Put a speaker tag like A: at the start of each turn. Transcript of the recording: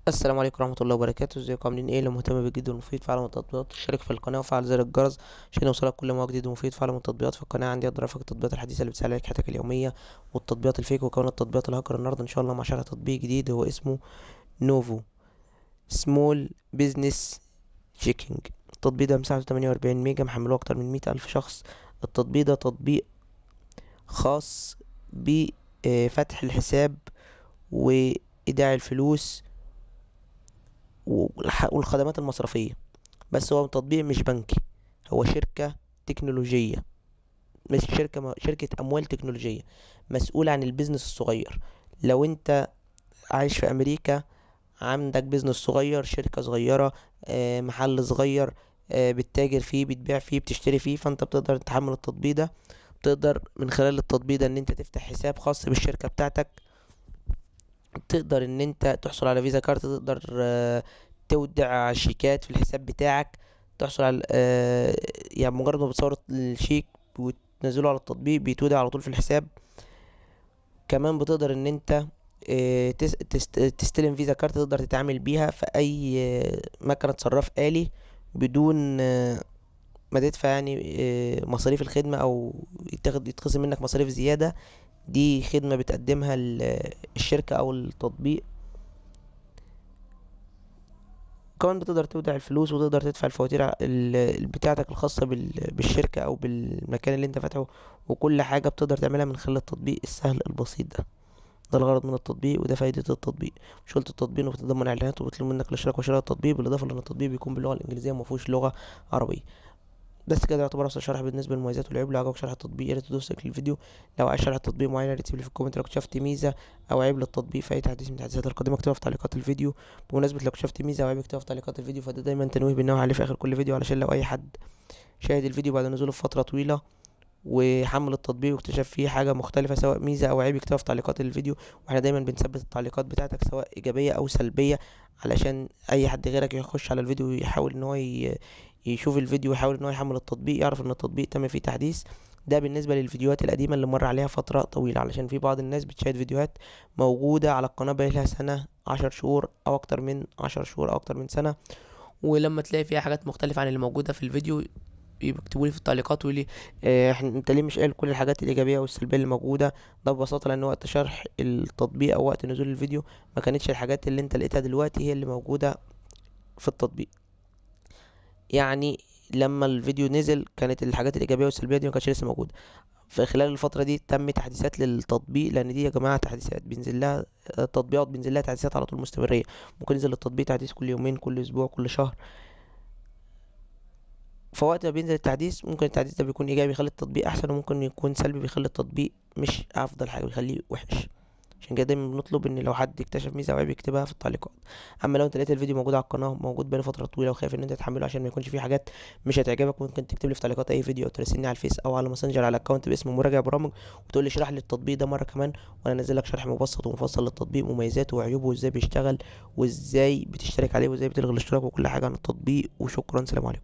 A: السلام عليكم ورحمة الله وبركاته. ازيكم عاملين ايه؟ لو مهتم بالجديد والمفيد فعلا من التطبيقات اشترك في القناة وفعل زر الجرس عشان يوصلك كل ما هو جديد ومفيد. فعلا من التطبيقات في القناة عندي اقدر افك التطبيقات الحديثة اللي بتسهل عليك حياتك اليومية والتطبيقات الفيك وكمان التطبيقات الهاكر. النهاردة ان شاء الله مع شرح تطبيق جديد هو اسمه نوفو سمول بيزنس تشيكينج. التطبيق ده مساحته 48 ميجا، محمله اكتر من 100 الف شخص. التطبيق ده تطبيق خاص بفتح الحساب وايداع الفلوس والخدمات المصرفية. بس هو تطبيق مش بنكي، هو شركة تكنولوجية، مش شركة أموال تكنولوجية مسؤولة عن البيزنس الصغير. لو أنت عايش في أمريكا، عندك بيزنس صغير، شركة صغيرة، محل صغير، بتتاجر فيه، بتبيع فيه، بتشتري فيه، فأنت بتقدر تحمل التطبيق ده. بتقدر من خلال التطبيق ده إن أنت تفتح حساب خاص بالشركة بتاعتك. تقدر إن أنت تحصل على فيزا كارت، تقدر تودع شيكات في الحساب بتاعك، تحصل على يعني مجرد ما بتصور الشيك وتنزله على التطبيق بيتودع على طول في الحساب. كمان بتقدر ان انت تستلم فيزا كارت، تقدر تتعامل بيها في اي مكنة صراف آلي بدون ما تدفع يعني مصاريف الخدمة او يتخصم منك مصاريف زيادة. دي خدمة بتقدمها الشركة او التطبيق. كمان بتقدر تودع الفلوس وتقدر تدفع الفواتير بتاعتك الخاصة بالشركة أو بالمكان اللي انت فاتحه، وكل حاجة بتقدر تعملها من خلال التطبيق السهل البسيط ده. ده الغرض من التطبيق وده فايدة التطبيق. مشكلة التطبيق انه بتتضمن اعلانات وبيطلب منك الاشتراك وشراء التطبيق، بالاضافة لان التطبيق بيكون باللغة الانجليزية ومفهوش لغة عربية. بس كده يعتبر اصلا شرح بالنسبه للمميزات والعيوب. لو عجبك شرح التطبيق يا ريت تدوس لايك للفيديو. لو عايز شرح تطبيق معين يا ريت تكتب لي في الكومنت. لو اكتشفت ميزه او عيب للتطبيق في اي تحديث من التحديثات القادمه اكتبها في تعليقات الفيديو. بمناسبه لو اكتشفت ميزه او عيب اكتبها في تعليقات الفيديو، فده دايما تنويه بنوه عليه في اخر كل فيديو، علشان لو اي حد شاهد الفيديو بعد نزوله بفتره طويله وحمل التطبيق واكتشف فيه حاجه مختلفه سواء ميزه او عيب يكتبها في تعليقات الفيديو. واحنا دايما بنثبت التعليقات بتاعتك سواء ايجابيه او سلبيه، علشان اي حد غيرك يخش على الفيديو ويحاول ان هو يشوف الفيديو ويحاول ان هو يحمل التطبيق يعرف ان التطبيق تم فيه تحديث. ده بالنسبه للفيديوهات القديمه اللي مر عليها فتره طويله، علشان في بعض الناس بتشاهد فيديوهات موجوده على القناه بقالها سنه، 10 شهور او اكتر من 10 شهور او اكتر من سنه، ولما تلاقي فيها حاجات مختلفة عن اللي موجودة في الفيديو يكتبوا لي في التعليقات ويقولي انت ليه مش قايل كل الحاجات الايجابيه والسلبيه اللي موجوده. ده ببساطه لان وقت شرح التطبيق او وقت نزول الفيديو ما كانتش الحاجات اللي انت لقيتها دلوقتي هي اللي موجوده في التطبيق. يعني لما الفيديو نزل كانت الحاجات الايجابيه والسلبيه دي ما كانتش لسه موجوده. في خلال الفتره دي تم تحديثات للتطبيق، لان دي يا جماعه تحديثات بينزل لها، تطبيقات بينزل لها تحديثات على طول مستمريه. ممكن ينزل التطبيق تحديث كل يومين، كل اسبوع، كل شهر. فوقت ما بينزل التحديث ممكن التحديث ده بيكون ايجابي بيخلي التطبيق احسن، وممكن يكون سلبي بيخلي التطبيق مش افضل حاجه، بيخليه وحش. عشان كده دايما بنطلب ان لو حد اكتشف ميزه او عيب يكتبها في التعليقات. اما لو انت لقيت الفيديو موجود على القناه موجود بقاله فتره طويله وخايف ان انت تحمله عشان ما يكونش فيه حاجات مش هتعجبك، ممكن تكتب لي في تعليقات اي فيديو او تراسلني على الفيس او على ماسنجر على اكونت باسم مراجع برامج، وتقول لي اشرح لي التطبيق ده مره كمان، وانا انزل لك شرح مبسط ومفصل للتطبيق، مميزاته وعيوبه وازاي بيشتغل وازاي بتشترك عليه وازاي بتلغي الاشتراك وكل حاجه عن التطبيق. وشكرا، سلام عليكم.